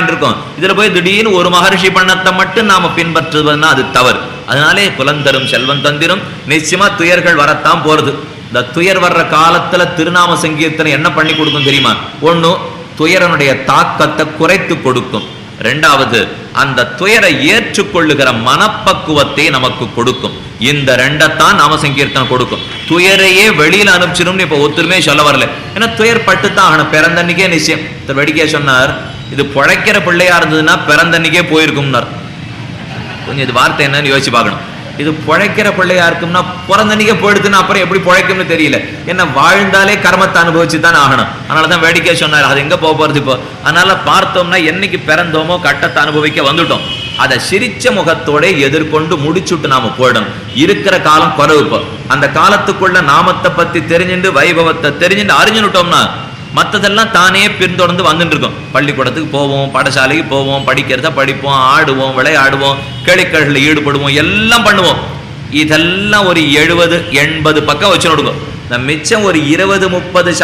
ஆயிட்டு இருக்கோம். இதுல போய் திடீர்னு ஒரு மகர்ஷி பண்ணத்தை மட்டும் நாம பின்பற்றுவதுன்னா அது தவறு. அதனாலே புலந்தரும் செல்வம் தந்திரும் நிச்சயமா துயர்கள் வரத்தான் போறது. இந்த துயர் வர்ற காலத்துல திருநாம சங்கீர்த்தனை என்ன பண்ணி கொடுக்கும் தெரியுமா? ஒண்ணு, துயரனுடைய தாக்கத்தை குறைத்து கொடுக்கும். ரெண்டாவது, அந்த துயரை ஏற்றுக்கொள்ளுகிற மனப்பக்குவத்தை நமக்கு கொடுக்கும். இந்த ரெண்டத்தான் நாம சங்கீர்த்தனம் கொடுக்கும். துயரையே வெளியில அனுப்பிச்சிடும் இப்ப ஒத்துருமே சொல்ல வரல. ஏன்னா துயர் பட்டுத்தான் ஆகணும். பிறந்தன்னைக்கே நிச்சயம். வெடிக்கே சொன்னார், இது பிழைக்கிற பிள்ளையா இருந்ததுன்னா பிறந்தன்னைக்கே போயிருக்கும்னார். கொஞ்சம் இது வார்த்தை என்னன்னு யோசிச்சு பார்க்கணும். இது பிழைக்கிற பிள்ளையா இருக்கும்னா பிறந்தன்னைக்கே போயிடுதுன்னா அப்புறம் எப்படி பிழைக்கும்னு தெரியல. ஏன்னா வாழ்ந்தாலே கர்மத்தை அனுபவிச்சு தான் ஆகணும். அதனாலதான் வேடிக்கை சொன்னார், அது எங்க போறது இப்போ. அதனால பார்த்தோம்னா என்னைக்கு பிறந்தோமோ கட்டத்தை அனுபவிக்க வந்துட்டோம். அதை சிரிச்ச முகத்தோட எதிர்கொண்டு முடிச்சுட்டு நாம போயிடணும். இருக்கிற காலம் குறைவு. இப்போ அந்த காலத்துக்குள்ள நாமத்தை பத்தி தெரிஞ்சுட்டு வைபவத்தை தெரிஞ்சுட்டு அறிஞ்சுட்டோம்னா மற்றதெல்லாம் தானே பின்தொடர்ந்து வந்துட்டு இருக்கோம். பள்ளிக்கூடத்துக்கு போவோம், பாடசாலைக்கு போவோம், படிக்கிறத படிப்போம், ஆடுவோம், விளையாடுவோம், கேளிக்கைகளில் ஈடுபடுவோம், எல்லாம் பண்ணுவோம். இதெல்லாம் ஒரு 70-80 பக்கம் வச்சு நடுவோம். மிச்சம் ஒரு 20-30%